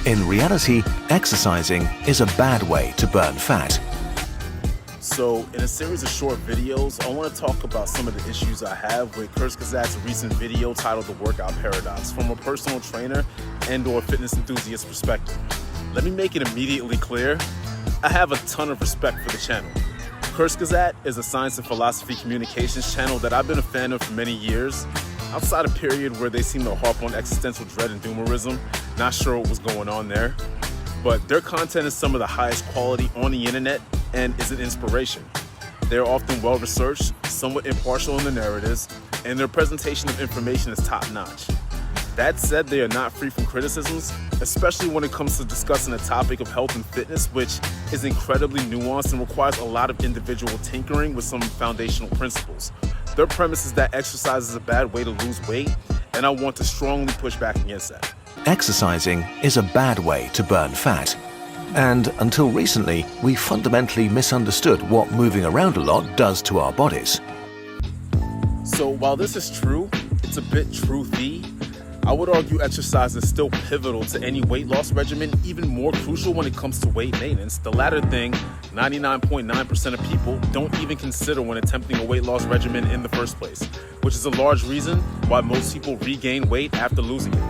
In reality, exercising is a bad way to burn fat. So, in a series of short videos, I want to talk about some of the issues I have with Kurzgesagt's recent video titled The Workout Paradox from a personal trainer and/or fitness enthusiast perspective. Let me make it immediately clear, I have a ton of respect for the channel. Kurzgesagt is a science and philosophy communications channel that I've been a fan of for many years. Outside a period where they seem to harp on existential dread and doomerism, not sure what was going on there. But their content is some of the highest quality on the internet and is an inspiration. They're often well-researched, somewhat impartial in the narratives, and their presentation of information is top-notch. That said, they are not free from criticisms, especially when it comes to discussing a topic of health and fitness, which is incredibly nuanced and requires a lot of individual tinkering with some foundational principles. Their premise is that exercise is a bad way to lose weight, and I want to strongly push back against that. Exercising is a bad way to burn fat. And until recently, we fundamentally misunderstood what moving around a lot does to our bodies. So while this is true, it's a bit truthy. I would argue exercise is still pivotal to any weight loss regimen, even more crucial when it comes to weight maintenance. The latter thing, 99.9% of people don't even consider when attempting a weight loss regimen in the first place, which is a large reason why most people regain weight after losing it.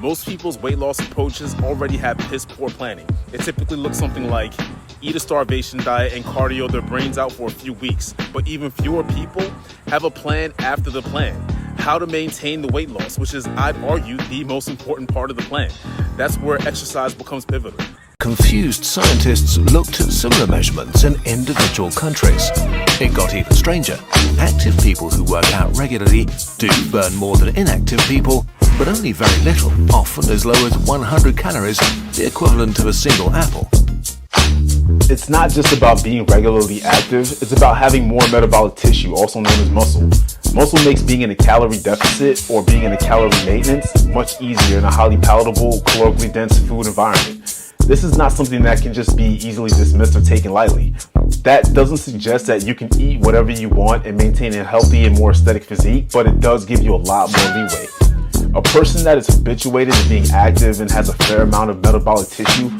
Most people's weight loss approaches already have piss poor planning. It typically looks something like eat a starvation diet and cardio their brains out for a few weeks. But even fewer people have a plan after the plan. How to maintain the weight loss, which is, I'd argue, the most important part of the plan. That's where exercise becomes pivotal. Confused scientists looked at similar measurements in individual countries. It got even stranger. Active people who work out regularly do burn more than inactive people, but only very little, often as low as 100 calories, the equivalent of a single apple. It's not just about being regularly active, it's about having more metabolic tissue, also known as muscle. Muscle makes being in a calorie deficit or being in a calorie maintenance much easier in a highly palatable, calorically dense food environment. This is not something that can just be easily dismissed or taken lightly. That doesn't suggest that you can eat whatever you want and maintain a healthy and more aesthetic physique, but it does give you a lot more leeway. A person that is habituated to being active and has a fair amount of metabolic tissue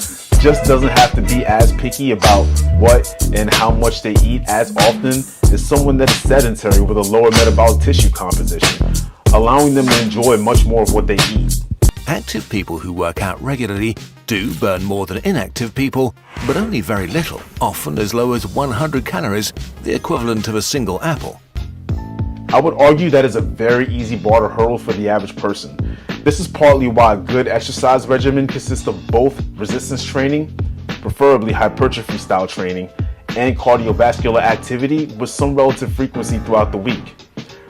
just doesn't have to be as picky about what and how much they eat as often as someone that is sedentary with a lower metabolic tissue composition, allowing them to enjoy much more of what they eat. Active people who work out regularly do burn more than inactive people, but only very little, often as low as 100 calories, the equivalent of a single apple. I would argue that is a very easy bar to hurdle for the average person. This is partly why a good exercise regimen consists of both resistance training, preferably hypertrophy style training, and cardiovascular activity with some relative frequency throughout the week.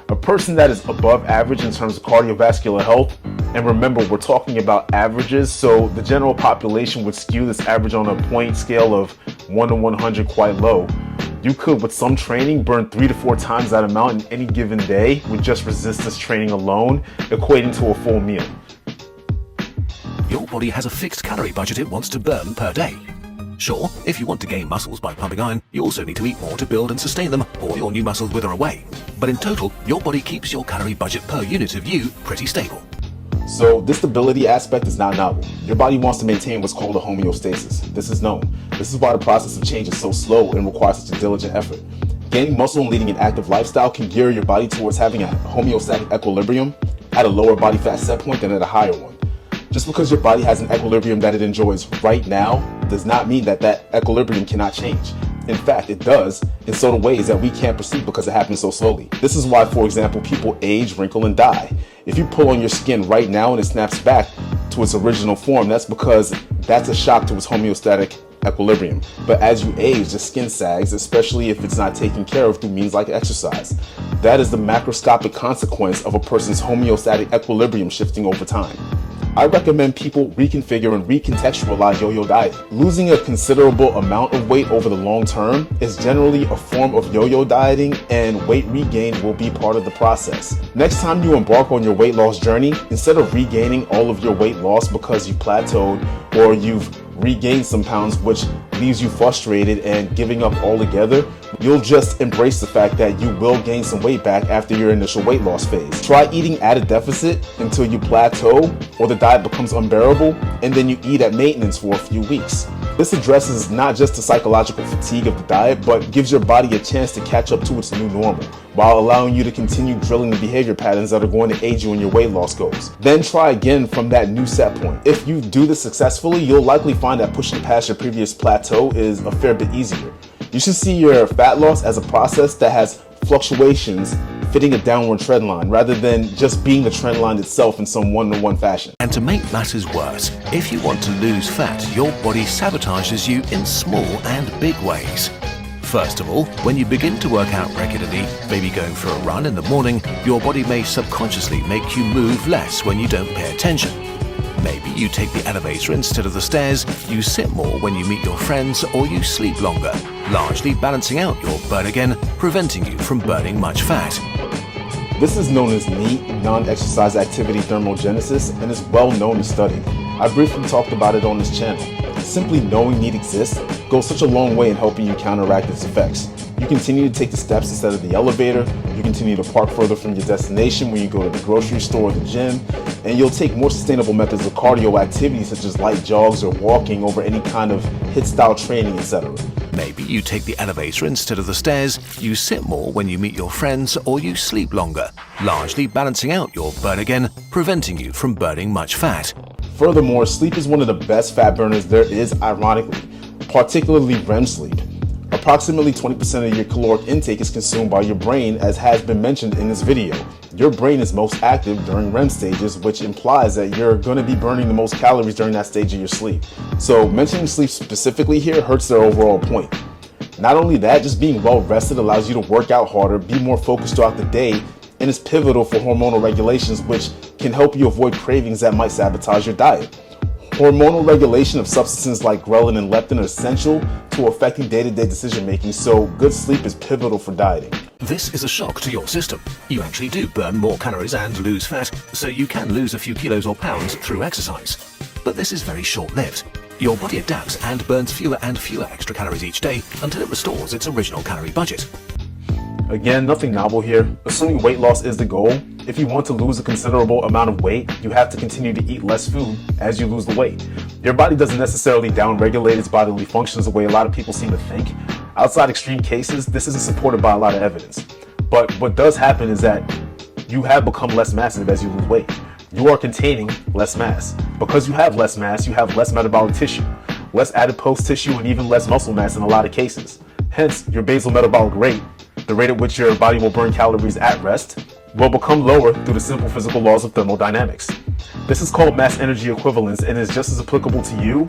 A person that is above average in terms of cardiovascular health, and remember we're talking about averages, so the general population would skew this average on a point scale of 1 to 100 quite low. You could, with some training, burn 3 to 4 times that amount in any given day with just resistance training alone, equating to a full meal. Your body has a fixed calorie budget it wants to burn per day. Sure, if you want to gain muscles by pumping iron, you also need to eat more to build and sustain them, or your new muscles wither away. But in total, your body keeps your calorie budget per unit of you pretty stable. So this stability aspect is not novel. Your body wants to maintain what's called a homeostasis. This is known. This is why the process of change is so slow and requires such a diligent effort. Gaining muscle and leading an active lifestyle can gear your body towards having a homeostatic equilibrium at a lower body fat set point than at a higher one. Just because your body has an equilibrium that it enjoys right now does not mean that that equilibrium cannot change. In fact, it does in sort of ways that we can't perceive because it happens so slowly. This is why, for example, people age, wrinkle, and die. If you pull on your skin right now and it snaps back to its original form, that's because that's a shock to its homeostatic equilibrium. But as you age, the skin sags, especially if it's not taken care of through means like exercise. That is the macroscopic consequence of a person's homeostatic equilibrium shifting over time. I recommend people reconfigure and recontextualize yo-yo diet. Losing a considerable amount of weight over the long term is generally a form of yo-yo dieting, and weight regain will be part of the process. Next time you embark on your weight loss journey, instead of regaining all of your weight loss because you plateaued or you've regain some pounds, which leaves you frustrated and giving up altogether, you'll just embrace the fact that you will gain some weight back after your initial weight loss phase. Try eating at a deficit until you plateau or the diet becomes unbearable, and then you eat at maintenance for a few weeks. This addresses not just the psychological fatigue of the diet, but gives your body a chance to catch up to its new normal, while allowing you to continue drilling the behavior patterns that are going to aid you in your weight loss goals. Then try again from that new set point. If you do this successfully, you'll likely find that pushing past your previous plateau is a fair bit easier. You should see your fat loss as a process that has fluctuations fitting a downward trend line rather than just being the trend line itself in some one-to-one fashion. And to make matters worse, if you want to lose fat, your body sabotages you in small and big ways. First of all, when you begin to work out regularly, maybe going for a run in the morning, your body may subconsciously make you move less when you don't pay attention. Maybe you take the elevator instead of the stairs, you sit more when you meet your friends, or you sleep longer, largely balancing out your burn again, preventing you from burning much fat. This is known as NEAT, non-exercise activity thermogenesis, and is well known and studied. I briefly talked about it on this channel. Simply knowing NEAT exists goes such a long way in helping you counteract its effects. You continue to take the steps instead of the elevator, you continue to park further from your destination when you go to the grocery store or the gym, and you'll take more sustainable methods of cardio activity such as light jogs or walking over any kind of HIIT style training, etc. Maybe you take the elevator instead of the stairs, you sit more when you meet your friends, or you sleep longer, largely balancing out your burn again, preventing you from burning much fat. Furthermore, sleep is one of the best fat burners there is, ironically, particularly REM sleep. Approximately 20% of your caloric intake is consumed by your brain, as has been mentioned in this video. Your brain is most active during REM stages, which implies that you're going to be burning the most calories during that stage of your sleep. So mentioning sleep specifically here hurts their overall point. Not only that, just being well rested allows you to work out harder, be more focused throughout the day, and is pivotal for hormonal regulations, which can help you avoid cravings that might sabotage your diet. Hormonal regulation of substances like ghrelin and leptin are essential to affecting day-to-day decision making, so good sleep is pivotal for dieting. This is a shock to your system. You actually do burn more calories and lose fat, so you can lose a few kilos or pounds through exercise. But this is very short-lived. Your body adapts and burns fewer and fewer extra calories each day until it restores its original calorie budget. Again, nothing novel here. Assuming weight loss is the goal, if you want to lose a considerable amount of weight, you have to continue to eat less food as you lose the weight. Your body doesn't necessarily downregulate its bodily functions the way a lot of people seem to think. Outside extreme cases, this isn't supported by a lot of evidence. But what does happen is that you have become less massive as you lose weight. You are containing less mass. Because you have less mass, you have less metabolic tissue, less adipose tissue, and even less muscle mass in a lot of cases. Hence, your basal metabolic rate, the rate at which your body will burn calories at rest, will become lower through the simple physical laws of thermodynamics. This is called mass energy equivalence and is just as applicable to you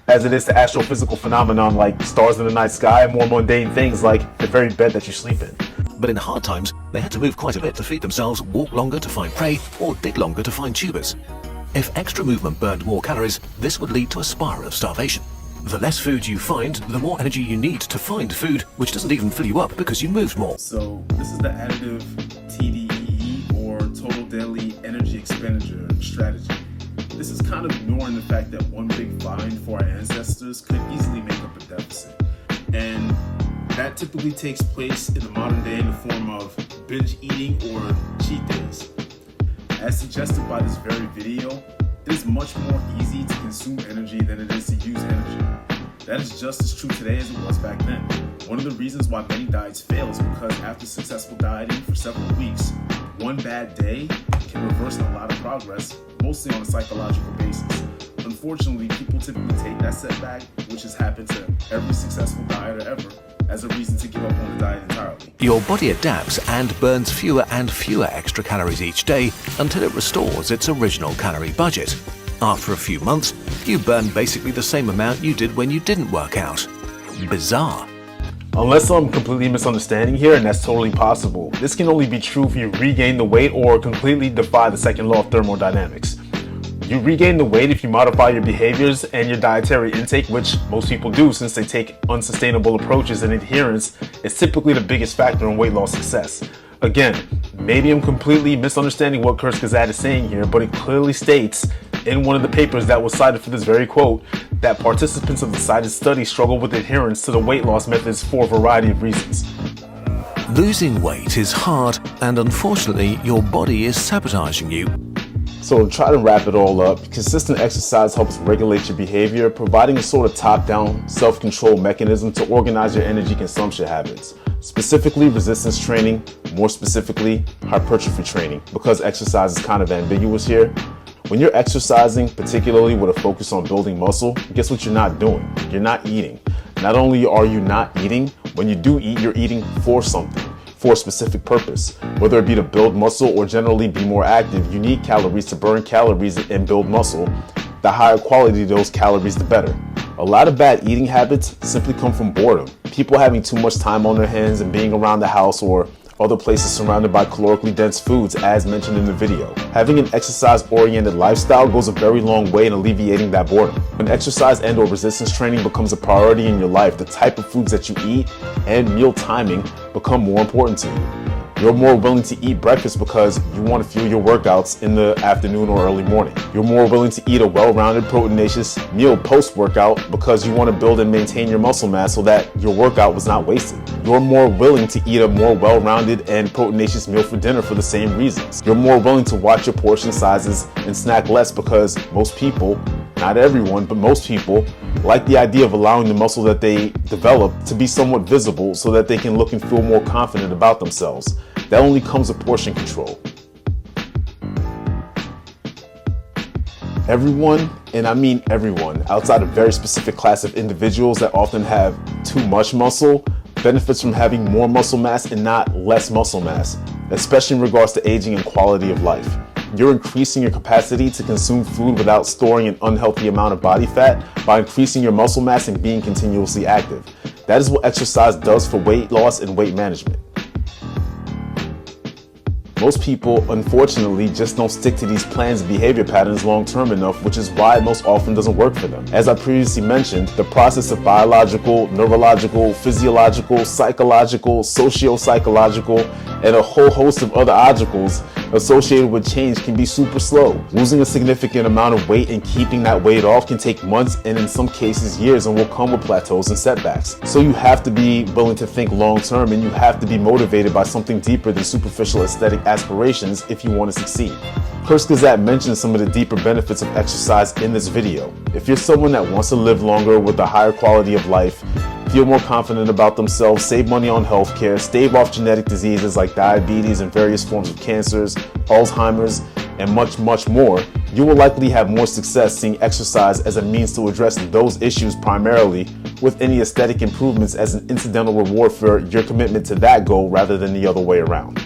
as it is to astrophysical phenomenon like stars in the night sky and more mundane things like the very bed that you sleep in. But in hard times, they had to move quite a bit to feed themselves, walk longer to find prey, or dig longer to find tubers. If extra movement burned more calories, this would lead to a spiral of starvation. The less food you find, the more energy you need to find food, which doesn't even fill you up because you moved more. So this is the additive TDEE, or total daily energy expenditure strategy. This is kind of ignoring the fact that one big find for our ancestors could easily make up a deficit. And that typically takes place in the modern day in the form of binge eating or cheat days. As suggested by this very video, it is much more easy to consume energy than it is to use energy. That is just as true today as it was back then. One of the reasons why many diets fail is because after successful dieting for several weeks, one bad day can reverse a lot of progress, mostly on a psychological basis. Unfortunately, people typically take that setback, which has happened to every successful dieter ever, as a reason to give up on the diet entirely. Your body adapts and burns fewer and fewer extra calories each day until it restores its original calorie budget. After a few months, you burn basically the same amount you did when you didn't work out. Bizarre. Unless I'm completely misunderstanding here, and that's totally possible, this can only be true if you regain the weight or completely defy the second law of thermodynamics. You regain the weight if you modify your behaviors and your dietary intake, which most people do since they take unsustainable approaches, and adherence is typically the biggest factor in weight loss success. Again, maybe I'm completely misunderstanding what Kurzgesagt is saying here, but it clearly states in one of the papers that was cited for this very quote that participants of the cited study struggle with adherence to the weight loss methods for a variety of reasons. Losing weight is hard, and unfortunately, your body is sabotaging you. So to try to wrap it all up, consistent exercise helps regulate your behavior, providing a sort of top-down self-control mechanism to organize your energy consumption habits. Specifically resistance training, more specifically hypertrophy training, because exercise is kind of ambiguous here. When you're exercising, particularly with a focus on building muscle, guess what you're not doing? You're not eating. Not only are you not eating, when you do eat, you're eating for something, for a specific purpose. Whether it be to build muscle or generally be more active, you need calories to burn calories and build muscle. The higher quality those calories, the better. A lot of bad eating habits simply come from boredom. People having too much time on their hands and being around the house or other places surrounded by calorically dense foods, as mentioned in the video. Having an exercise-oriented lifestyle goes a very long way in alleviating that boredom. When exercise and/or resistance training becomes a priority in your life, the type of foods that you eat and meal timing become more important to you. You're more willing to eat breakfast because you want to fuel your workouts in the afternoon or early morning. You're more willing to eat a well-rounded, proteinaceous meal post-workout because you want to build and maintain your muscle mass so that your workout was not wasted. You're more willing to eat a more well-rounded and proteinaceous meal for dinner for the same reasons. You're more willing to watch your portion sizes and snack less because most people, not everyone, but most people, like the idea of allowing the muscle that they develop to be somewhat visible so that they can look and feel more confident about themselves. That only comes with portion control. Everyone, and I mean everyone, outside a very specific class of individuals that often have too much muscle, benefits from having more muscle mass and not less muscle mass, especially in regards to aging and quality of life. You're increasing your capacity to consume food without storing an unhealthy amount of body fat by increasing your muscle mass and being continuously active. That is what exercise does for weight loss and weight management. Most people, unfortunately, just don't stick to these plans and behavior patterns long-term enough, which is why it most often doesn't work for them. As I previously mentioned, the process of biological, neurological, physiological, psychological, socio-psychological, and a whole host of other obstacles associated with change can be super slow. Losing a significant amount of weight and keeping that weight off can take months and in some cases years and will come with plateaus and setbacks. So you have to be willing to think long-term and you have to be motivated by something deeper than superficial aesthetic aspirations if you want to succeed. Kurzgesagt mentioned some of the deeper benefits of exercise in this video. If you're someone that wants to live longer with a higher quality of life, feel more confident about themselves, save money on healthcare, stave off genetic diseases like diabetes and various forms of cancers, Alzheimer's, and much, much more, you will likely have more success seeing exercise as a means to address those issues primarily, with any aesthetic improvements as an incidental reward for your commitment to that goal rather than the other way around.